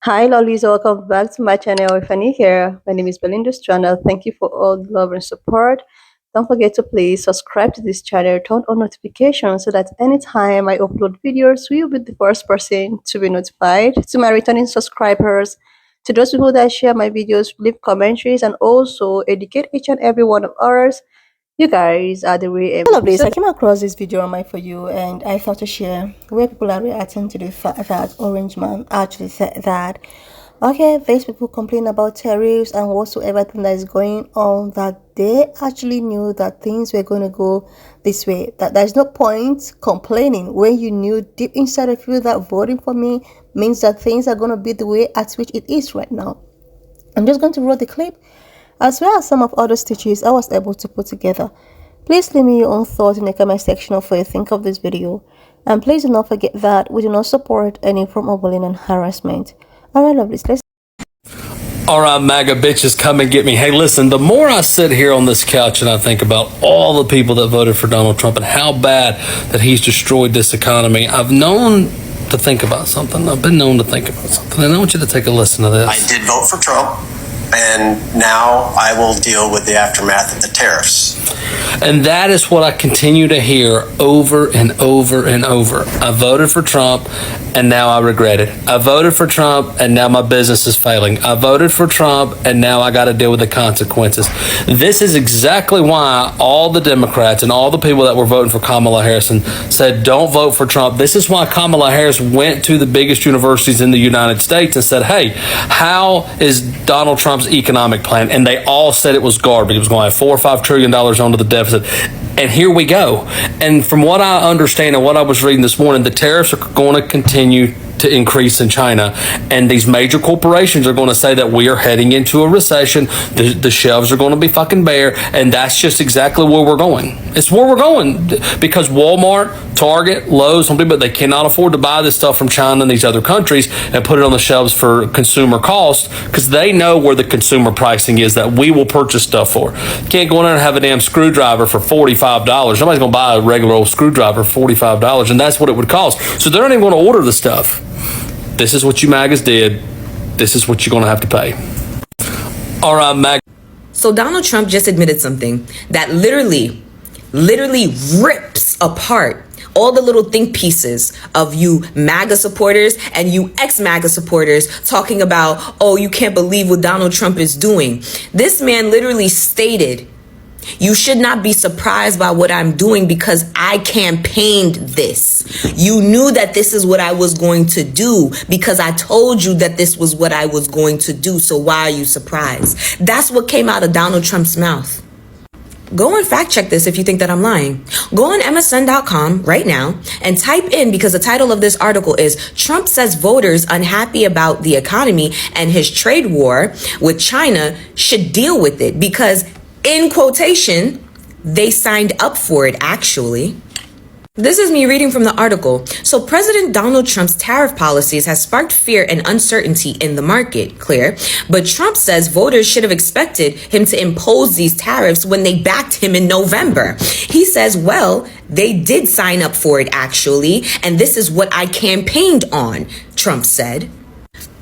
Hi, lollies. Welcome back to my channel. If you're new here, my name is Belinda's channel. Thank you for all the love and support. Don't forget to please subscribe to this channel, turn on notifications so that anytime I upload videos, you'll be the first person to be notified. To my returning subscribers, to those people that share my videos, leave commentaries, and also educate each and every one of ours. You guys are the way. All of this, I came across this video on my For You, and I thought to share where people are reacting to the fact that Orange Man actually said that, okay, these people complain about tariffs and whatsoever thing that is going on, that they actually knew that things were going to go this way. That there's no point complaining when you knew deep inside of you that voting for me means that things are going to be the way at which it is right now. I'm just going to roll the clip as well as some of other stitches I was able to put together. Please leave me your own thoughts in the comment section of what you think of this video. And please do not forget that we do not support any form of bullying and harassment. Alright, lovelies, let's. All right, MAGA bitches, come and get me. Hey, listen, the more I sit here on this couch and I think about all the people that voted for Donald Trump and how bad that he's destroyed this economy, I've known to think about something. I've been known to think about something. And I want you to take a listen to this. I did vote for Trump, and now I will deal with the aftermath of the tariffs. And that is what I continue to hear over and over and over. I voted for Trump, and now I regret it. I voted for Trump, and now my business is failing. I voted for Trump, and now I got to deal with the consequences. This is exactly why all the Democrats and all the people that were voting for Kamala Harris said, don't vote for Trump. This is why Kamala Harris went to the biggest universities in the United States and said, hey, how is Donald Trump's economic plan? And they all said it was garbage. It was going to have $4 or $5 trillion onto the deficit. And here we go. And from what I understand and what I was reading this morning, the tariffs are going to continue to increase in China. And these major corporations are going to say that we are heading into a recession. The shelves are going to be fucking bare. And that's just exactly where we're going. It's where we're going. Because Walmart, Target, Lowe's, some people, they cannot afford to buy this stuff from China and these other countries and put it on the shelves for consumer cost, because they know where the consumer pricing is that we will purchase stuff for. You can't go in there and have a damn screwdriver for $45. Nobody's going to buy a regular old screwdriver for $45, and that's what it would cost. So they're not even going to order the stuff. This is what you MAGAs did. This is what you're going to have to pay. All right, MAGA. So Donald Trump just admitted something that literally rips apart all the little think pieces of you MAGA supporters and you ex-MAGA supporters talking about, oh, you can't believe what Donald Trump is doing. This man literally stated, you should not be surprised by what I'm doing because I campaigned this. You knew that this is what I was going to do because I told you that this was what I was going to do. So why are you surprised? That's what came out of Donald Trump's mouth. Go and fact check this if you think that I'm lying. Go on MSN.com right now and type in, because the title of this article is Trump says voters unhappy about the economy and his trade war with China should deal with it because, in quotation, they signed up for it actually. This is me reading from the article. So President Donald Trump's tariff policies has sparked fear and uncertainty in the market, clear. But Trump says voters should have expected him to impose these tariffs when they backed him in November. He says, well, they did sign up for it actually, and this is what I campaigned on, Trump said.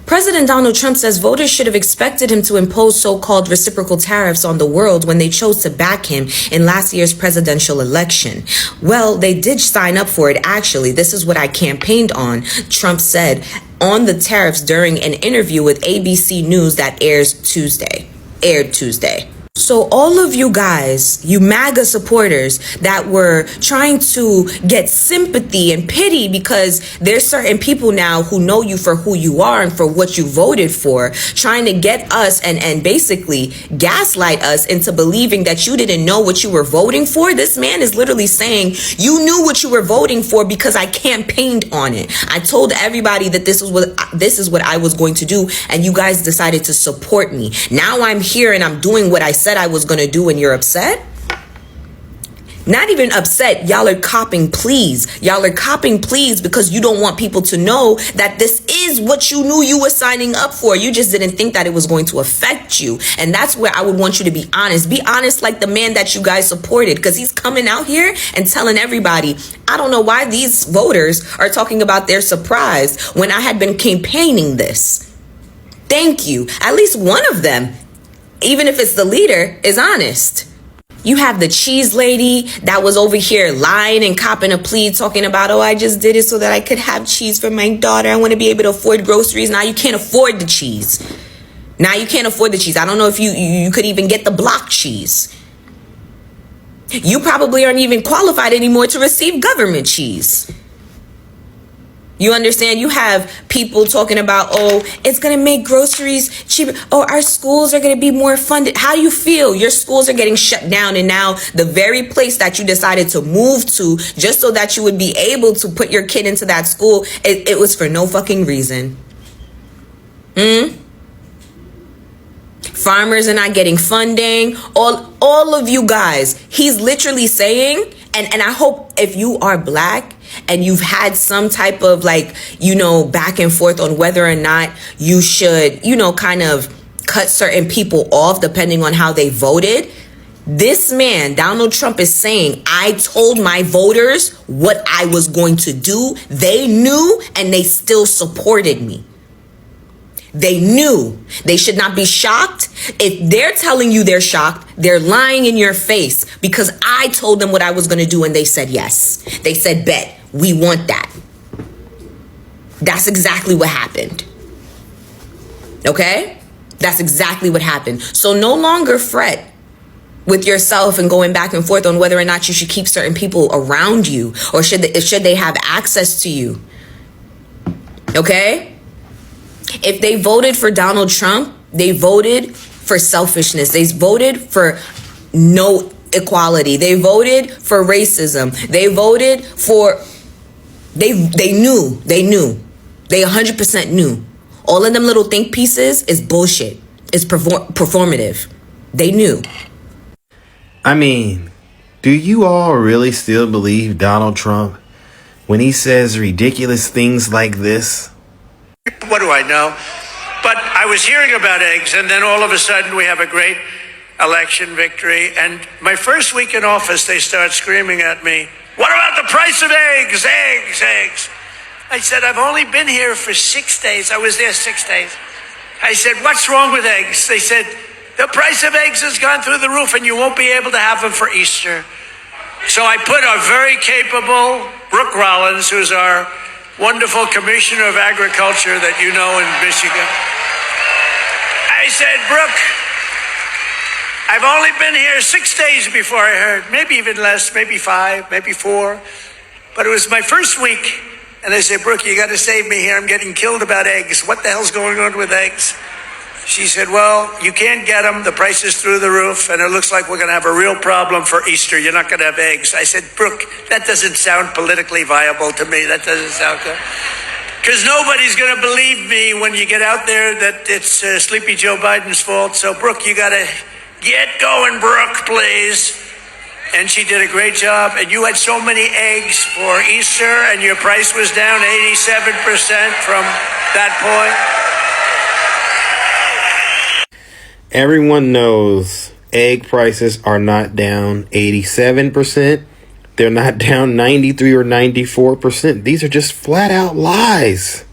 President Donald Trump says voters should have expected him to impose so-called reciprocal tariffs on the world when they chose to back him in last year's presidential election. Well, they did sign up for it actually. This is what I campaigned on, Trump said on the tariffs during an interview with ABC News that aired Tuesday. So all of you guys, you MAGA supporters that were trying to get sympathy and pity because there's certain people now who know you for who you are and for what you voted for, trying to get us and basically gaslight us into believing that you didn't know what you were voting for. This man is literally saying you knew what you were voting for because I campaigned on it. I told everybody that this is what I was going to do, and you guys decided to support me. Now I'm here and I'm doing what I said I was going to do, and you're upset? Not even upset. Y'all are copping pleas. Y'all are copping pleas because you don't want people to know that this is what you knew you were signing up for. You just didn't think that it was going to affect you. And that's where I would want you to be honest. Be honest like the man that you guys supported, because he's coming out here and telling everybody, I don't know why these voters are talking about their surprise when I had been campaigning this. Thank you. At least one of them, even if it's the leader, is honest. You have the cheese lady that was over here lying and copping a plea, talking about, oh, I just did it so that I could have cheese for my daughter. I want to be able to afford groceries. Now you can't afford the cheese. Now you can't afford the cheese. I don't know if you could even get the block cheese. You probably aren't even qualified anymore to receive government cheese. You understand? You have people talking about, oh, it's going to make groceries cheaper. Oh, our schools are going to be more funded. How do you feel? Your schools are getting shut down. And now the very place that you decided to move to just so that you would be able to put your kid into that school, it was for no fucking reason. Farmers are not getting funding. All of you guys, he's literally saying, and I hope if you are black and you've had some type of back and forth on whether or not you should, kind of cut certain people off depending on how they voted. This man, Donald Trump, is saying, I told my voters what I was going to do. They knew and they still supported me. They knew. They should not be shocked. If they're telling you they're shocked, they're lying in your face, because I told them what I was going to do and they said yes. They said, bet, we want that. That's exactly what happened. Okay? That's exactly what happened. So no longer fret with yourself and going back and forth on whether or not you should keep certain people around you, or should they have access to you. Okay? If they voted for Donald Trump, they voted for selfishness. They voted for no equality. They voted for racism. They voted for, they knew. They 100% knew. All of them little think pieces is bullshit. It's performative. They knew. I mean, do you all really still believe Donald Trump when he says ridiculous things like this? What do I know? But I was hearing about eggs, and then all of a sudden we have a great election victory. And my first week in office, they start screaming at me, what about the price of eggs? Eggs. I said, I've only been here for 6 days. I was there 6 days. I said, what's wrong with eggs? They said, the price of eggs has gone through the roof and you won't be able to have them for Easter. So I put our very capable Brooke Rollins, who's our wonderful Commissioner of Agriculture that you know in Michigan. I said, Brooke, I've only been here 6 days before I heard, maybe even less, maybe 5, maybe 4. But it was my first week. And I said, Brooke, you got to save me here. I'm getting killed about eggs. What the hell's going on with eggs? She said, well, you can't get them. The price is through the roof, and it looks like we're going to have a real problem for Easter. You're not going to have eggs. I said, Brooke, that doesn't sound politically viable to me. That doesn't sound good. Because nobody's going to believe me when you get out there that it's Sleepy Joe Biden's fault. So, Brooke, you got to get going, Brooke, please. And she did a great job. And you had so many eggs for Easter, and your price was down 87% from that point. Everyone knows egg prices are not down 87%. They're not down 93 or 94%. These are just flat out lies.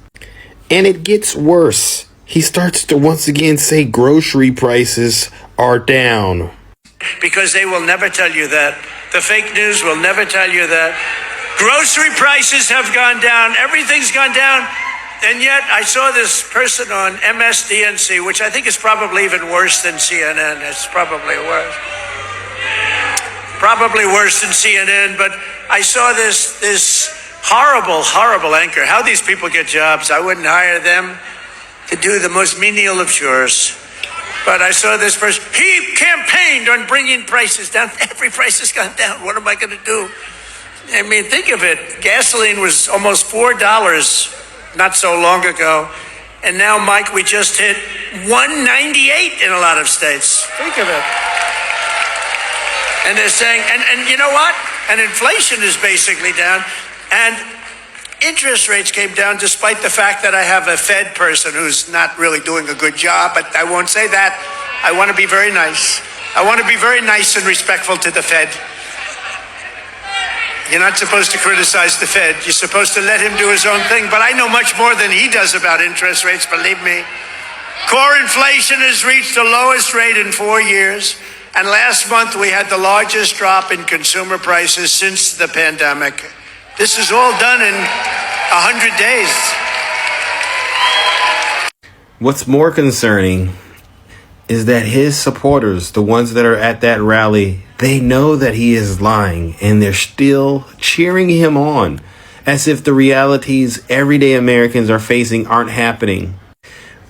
And it gets worse. He starts to once again say grocery prices are down. Because they will never tell you that. The fake news will never tell you that. Grocery prices have gone down. Everything's gone down. And yet I saw this person on MSDNC, which I think is probably even worse than CNN. It's probably worse. Probably worse than CNN. But I saw this horrible anchor. How these people get jobs. I wouldn't hire them to do the most menial of chores. But I saw this person. He campaigned on bringing prices down. Every price has gone down. What am I going to do? I mean, think of it. Gasoline was almost $4 not so long ago. And now, Mike, we just hit $1.98 in a lot of states. Think of it. And they're saying, and you know what? And inflation is basically down. And interest rates came down despite the fact that I have a Fed person who's not really doing a good job. But I won't say that. I want to be very nice. I want to be very nice and respectful to the Fed. You're not supposed to criticize the Fed. You're supposed to let him do his own thing. But I know much more than he does about interest rates, believe me. Core inflation has reached the lowest rate in 4 years. And last month, we had the largest drop in consumer prices since the pandemic. This is all done in 100 days. What's more concerning is that his supporters, the ones that are at that rally, they know that he is lying and they're still cheering him on as if the realities everyday Americans are facing aren't happening.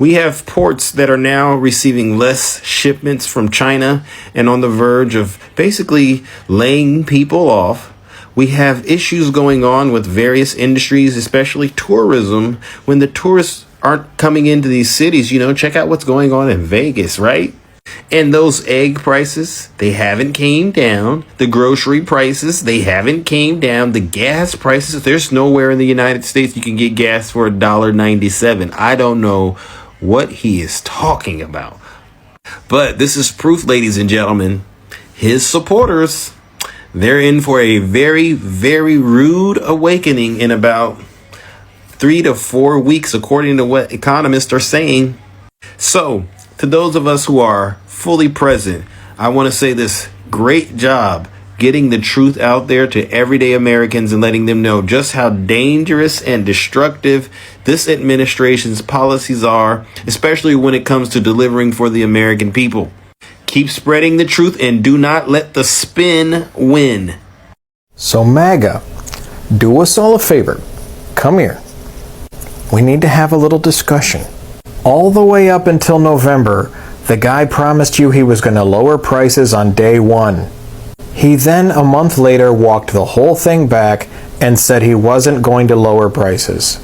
We have ports that are now receiving less shipments from China and on the verge of basically laying people off. We have issues going on with various industries, especially tourism, when the tourists aren't coming into these cities. You know, check out what's going on in Vegas, right? And those egg prices, they haven't came down. The grocery prices, they haven't came down. The gas prices, there's nowhere in the United States you can get gas for $1.97. I don't know what he is talking about. But this is proof, ladies and gentlemen. His supporters, they're in for a very, very rude awakening in about 3 to 4 weeks, according to what economists are saying. So, to those of us who are fully present, I want to say this: great job getting the truth out there to everyday Americans and letting them know just how dangerous and destructive this administration's policies are, especially when it comes to delivering for the American people. Keep spreading the truth and do not let the spin win. So MAGA, do us all a favor. Come here. We need to have a little discussion. All the way up until November, the guy promised you he was going to lower prices on day one. He then, a month later, walked the whole thing back and said he wasn't going to lower prices.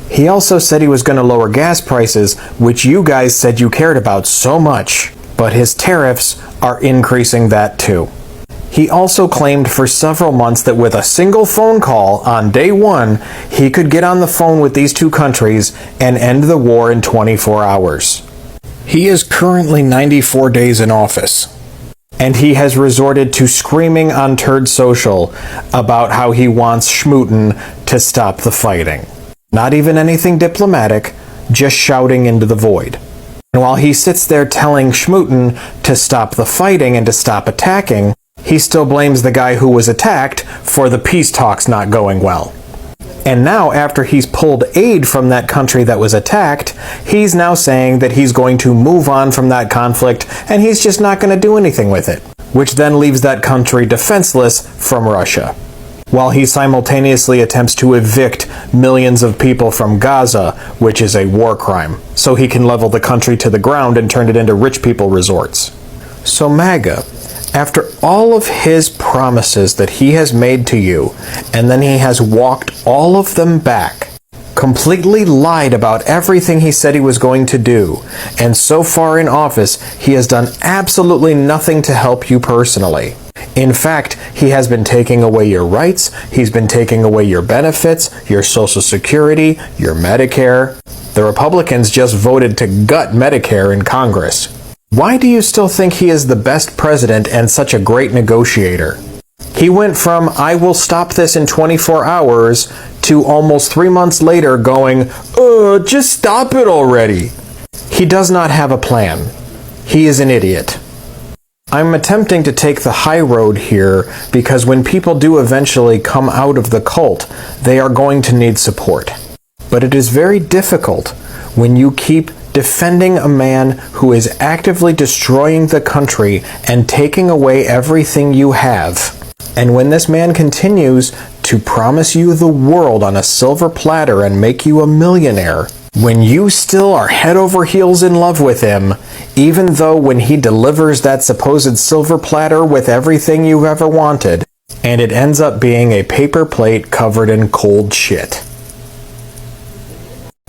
He also said he was going to lower gas prices, which you guys said you cared about so much. But his tariffs are increasing that too. He also claimed for several months that with a single phone call on day one, he could get on the phone with these two countries and end the war in 24 hours. He is currently 94 days in office. And he has resorted to screaming on Turd Social about how he wants Schmooten to stop the fighting. Not even anything diplomatic, just shouting into the void. And while he sits there telling Schmooten to stop the fighting and to stop attacking, he still blames the guy who was attacked for the peace talks not going well. And now, after he's pulled aid from that country that was attacked, he's now saying that he's going to move on from that conflict and he's just not going to do anything with it, which then leaves that country defenseless from Russia, while he simultaneously attempts to evict millions of people from Gaza, which is a war crime, so he can level the country to the ground and turn it into rich people resorts. So MAGA, after all of his promises that he has made to you, and then he has walked all of them back, completely lied about everything he said he was going to do, and so far in office, he has done absolutely nothing to help you personally. In fact, he has been taking away your rights, he's been taking away your benefits, your Social Security, your Medicare. The Republicans just voted to gut Medicare in Congress. Why do you still think he is the best president and such a great negotiator? He went from, I will stop this in 24 hours, to almost 3 months later going, just stop it already. He does not have a plan. He is an idiot. I'm attempting to take the high road here because when people do eventually come out of the cult, they are going to need support. But it is very difficult when you keep defending a man who is actively destroying the country and taking away everything you have. And when this man continues to promise you the world on a silver platter and make you a millionaire, when you still are head over heels in love with him, even though when he delivers that supposed silver platter with everything you've ever wanted, and it ends up being a paper plate covered in cold shit.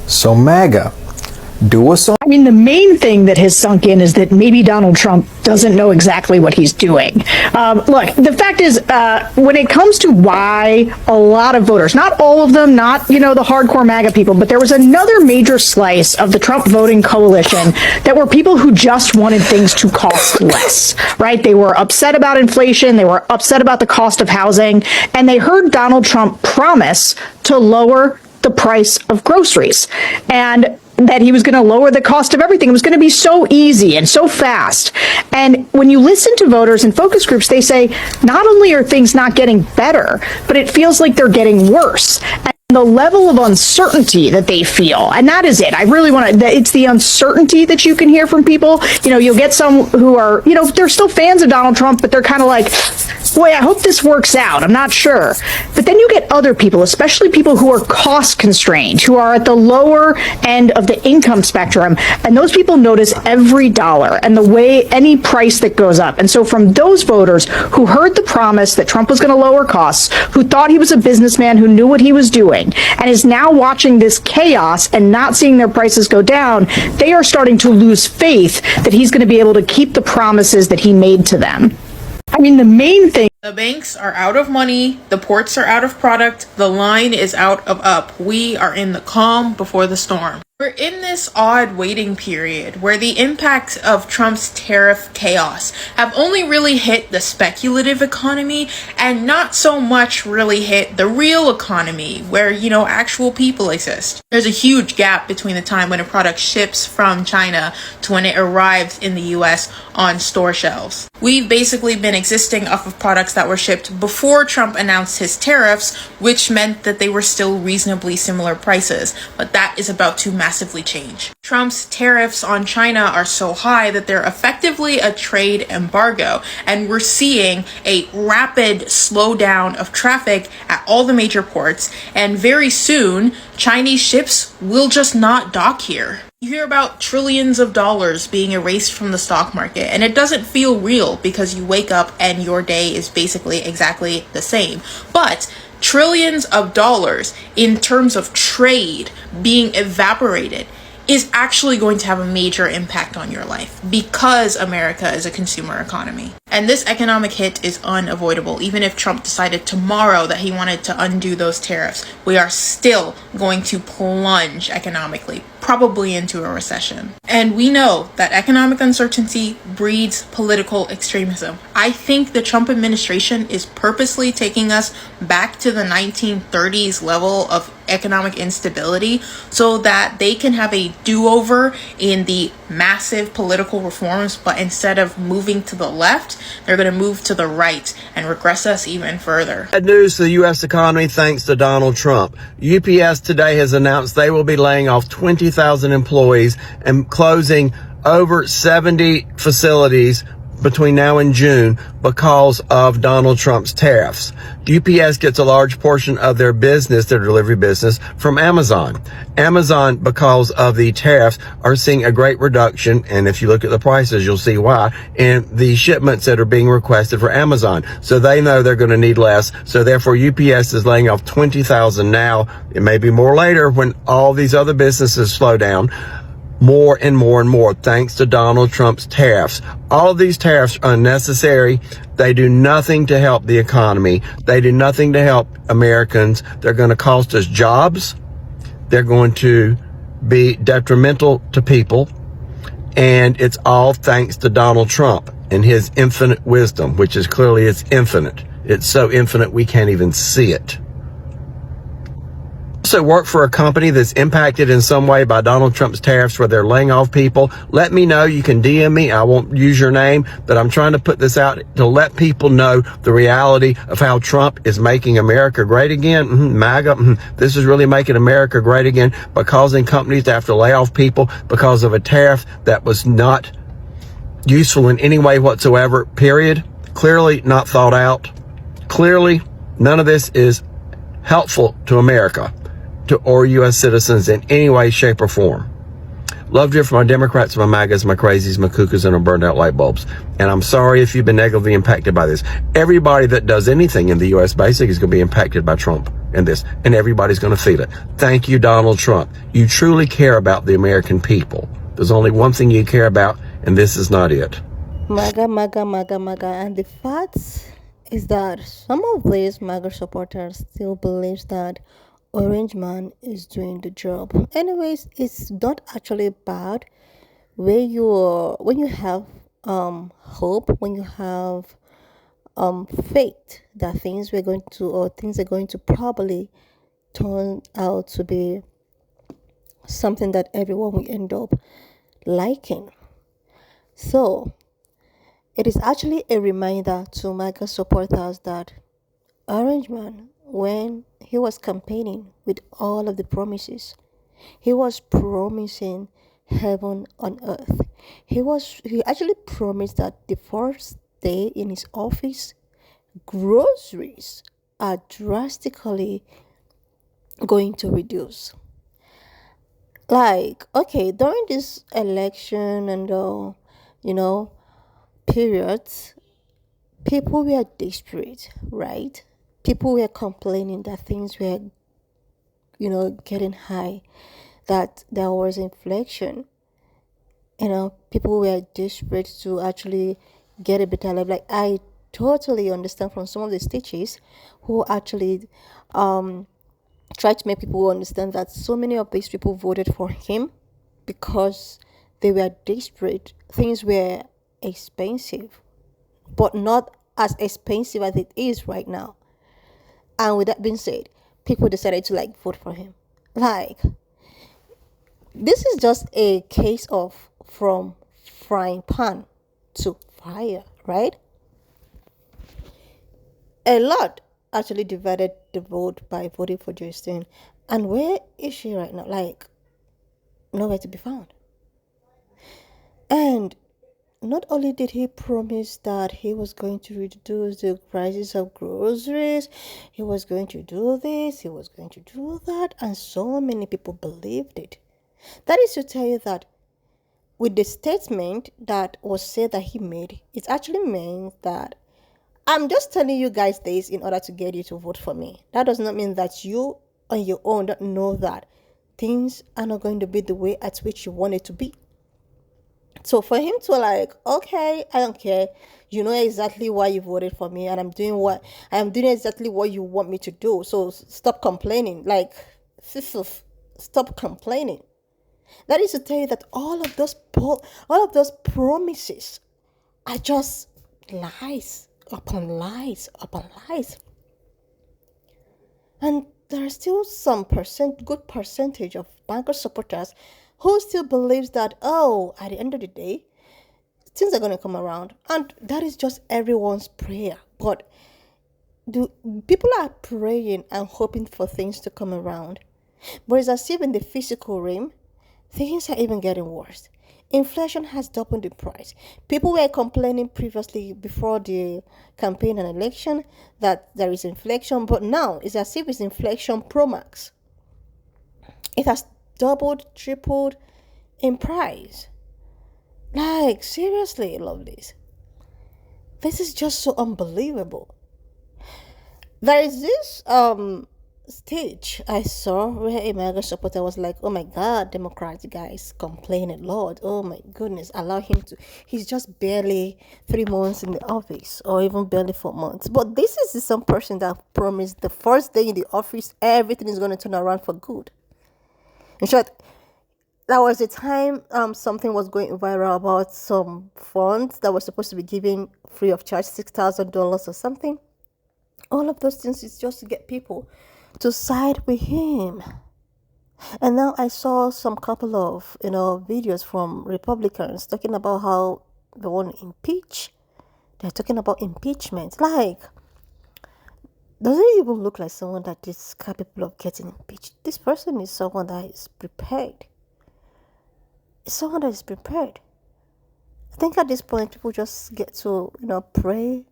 So MAGA, do us all. I mean, the main thing that has sunk in is that maybe Donald Trump doesn't know exactly what he's doing. Look, the fact is, when it comes to why a lot of voters, not all of them, not, the hardcore MAGA people, but there was another major slice of the Trump voting coalition that were people who just wanted things to cost less, right? They were upset about inflation. They were upset about the cost of housing. And they heard Donald Trump promise to lower the price of groceries. And that he was going to lower the cost of everything. It was going to be so easy and so fast. And when you listen to voters and focus groups, they say not only are things not getting better, but it feels like they're getting worse. And the level of uncertainty that they feel, and that is it. I really want to, it's the uncertainty that you can hear from people. You'll get some who are, they're still fans of Donald Trump, but they're kind of like, boy, I hope this works out. I'm not sure. But then you get other people, especially people who are cost constrained, who are at the lower end of the income spectrum. And those people notice every dollar and the way any price that goes up. And so from those voters who heard the promise that Trump was going to lower costs, who thought he was a businessman who knew what he was doing, and is now watching this chaos and not seeing their prices go down, they are starting to lose faith that he's going to be able to keep the promises that he made to them. I mean, the main thing. The banks are out of money, the ports are out of product, the line is out of up. We are in the calm before the storm. We're in this odd waiting period where the impacts of Trump's tariff chaos have only really hit the speculative economy and not so much really hit the real economy where, actual people exist. There's a huge gap between the time when a product ships from China to when it arrives in the US on store shelves. We've basically been existing off of products that were shipped before Trump announced his tariffs, which meant that they were still reasonably similar prices, but that is about to massively change. Trump's tariffs on China are so high that they're effectively a trade embargo, and we're seeing a rapid slowdown of traffic at all the major ports, and very soon, Chinese ships will just not dock here. You hear about trillions of dollars being erased from the stock market, and it doesn't feel real because you wake up and your day is basically exactly the same. But trillions of dollars in terms of trade being evaporated is actually going to have a major impact on your life because America is a consumer economy. And this economic hit is unavoidable. Even if Trump decided tomorrow that he wanted to undo those tariffs, we are still going to plunge economically, probably into a recession. And we know that economic uncertainty breeds political extremism. I think the Trump administration is purposely taking us back to the 1930s level of economic instability so that they can have a do-over in the massive political reforms, but instead of moving to the left, they're going to move to the right and regress us even further. Bad news to the U.S. economy thanks to Donald Trump. UPS today has announced they will be laying off 20,000 employees and closing over 70 facilities between now and June because of Donald Trump's tariffs. UPS gets a large portion of their business, their delivery business, from Amazon. Amazon, because of the tariffs, are seeing a great reduction, and if you look at the prices, you'll see why, in the shipments that are being requested for Amazon. So they know they're going to need less, so therefore UPS is laying off 20,000 now. It may be more later when all these other businesses slow down. More and more and more, thanks to Donald Trump's tariffs. All of these tariffs are unnecessary. They do nothing to help the economy. They do nothing to help Americans. They're going to cost us jobs. They're going to be detrimental to people. And it's all thanks to Donald Trump and his infinite wisdom, which is clearly it's infinite. It's so infinite we can't even see it. Also work for a company that's impacted in some way by Donald Trump's tariffs where they're laying off people, let me know. You can DM me. I won't use your name, but I'm trying to put this out to let people know the reality of how Trump is making America great again. Maga, this is really making America great again by causing companies to have to lay off people because of a tariff that was not useful in any way whatsoever, period. Clearly not thought out. Clearly, none of this is helpful to America or U.S. citizens in any way, shape, or form. Love to hear from my Democrats, my Magas, my crazies, my cuckoos, and my burned out light bulbs. And I'm sorry if you've been negatively impacted by this. Everybody that does anything in the U.S. basic is going to be impacted by Trump and this, and everybody's going to feel it. Thank you, Donald Trump. You truly care about the American people. There's only one thing you care about, and this is not it. Maga, Maga, Maga, Maga. And the fact is that some of these Maga supporters still believe that Orange Man is doing the job. Anyways, it's not actually bad when you have hope, when you have faith that things are going to probably turn out to be something that everyone will end up liking. So it is actually a reminder to Maga supporters that Orange Man, when he was campaigning with all of the promises, he was promising heaven on earth. He actually promised that the first day in his office, groceries are drastically going to reduce. Like, okay, during this election and you know, periods, people were desperate, right? People were complaining that things were, getting high, that there was inflation. People were desperate to actually get a better life. Like, I totally understand from some of the stitches who actually try to make people understand that so many of these people voted for him because they were desperate. Things were expensive, but not as expensive as it is right now. And with that being said, people decided to like vote for him. Like, this is just a case of from frying pan to fire, right? A lot actually divided the vote by voting for Justin. And where is she right now? Like, nowhere to be found. And not only did he promise that he was going to reduce the prices of groceries, he was going to do this, he was going to do that, and so many people believed it. That is to tell you that with the statement that was said that he made, it actually means that I'm just telling you guys this in order to get you to vote for me. That does not mean that you on your own don't know that things are not going to be the way at which you want it to be. So for him to like, okay, I don't care. You know exactly why you voted for me, and I'm doing exactly what you want me to do. So stop complaining. Like, stop complaining. That is to tell you that all of those promises are just lies upon lies upon lies. And there are still some good percentage of banker supporters who still believes that, oh, at the end of the day, things are going to come around. And that is just everyone's prayer. But people are praying and hoping for things to come around. But it's as if in the physical realm, things are even getting worse. Inflation has doubled in price. People were complaining previously before the campaign and election that there is inflation, but now it's as if it's inflation pro max. It has doubled, tripled in price. Like, seriously, lovelies. This is just so unbelievable. There is this stage I saw where a Maga supporter was like, oh my god, Democrats guys complain a lot. Oh my goodness, allow him to. He's just barely 3 months in the office, or even barely 4 months. But this is some person that promised the first day in the office everything is going to turn around for good. In short, that was the time something was going viral about some funds that were supposed to be given free of charge, $6,000 or something. All of those things is just to get people to side with him. And now I saw some couple of videos from Republicans talking about how they want to impeach. They're talking about impeachment. Like, does it even look like someone that is capable of getting impeached? This person is someone that is prepared. It's someone that is prepared. I think at this point people just get to pray,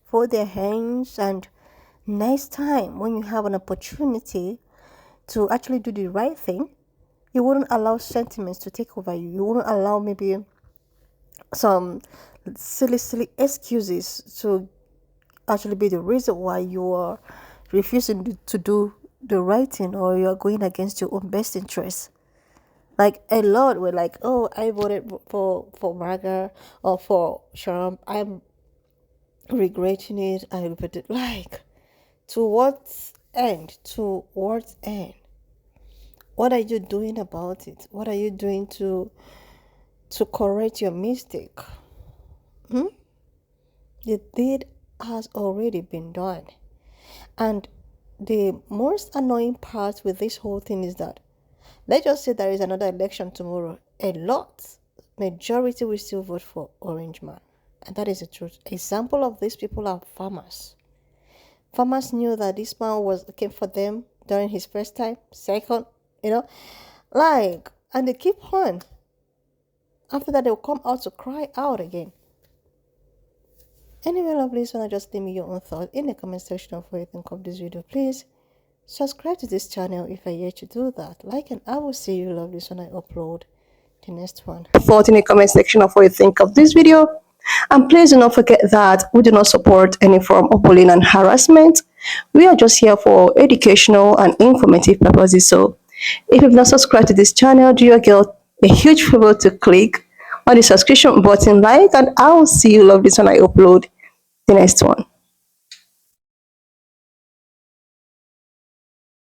fold their hands, and next time when you have an opportunity to actually do the right thing, you wouldn't allow sentiments to take over you. You wouldn't allow maybe some silly excuses to actually be the reason why you are refusing to do the right thing, or you are going against your own best interests. Like, a lot were like, oh, I voted for Maga or for Trump. I'm regretting it. I voted. Like, to what end? To what end? What are you doing about it? What are you doing to correct your mistake? The deed has already been done. And the most annoying part with this whole thing is that Let's just say there is another election tomorrow. Majority will still vote for Orange Man. And that is the truth. Example of these people are farmers. Farmers knew that this man came for them during his first time, second, and they keep on. After that, they'll come out to cry out again. Anyway, lovelies, wanna just leave me your own thought in the comment section of what you think of this video. Please subscribe to this channel if I yet to do that. Like, and I will see you, lovelies, when I upload the next one. Thought in the comment section of what you think of this video. And please do not forget that we do not support any form of bullying and harassment. We are just here for educational and informative purposes. So if you've not subscribed to this channel, do your girl a huge favor to click on the subscription button, and I will see you, lovelies, when I upload the next one.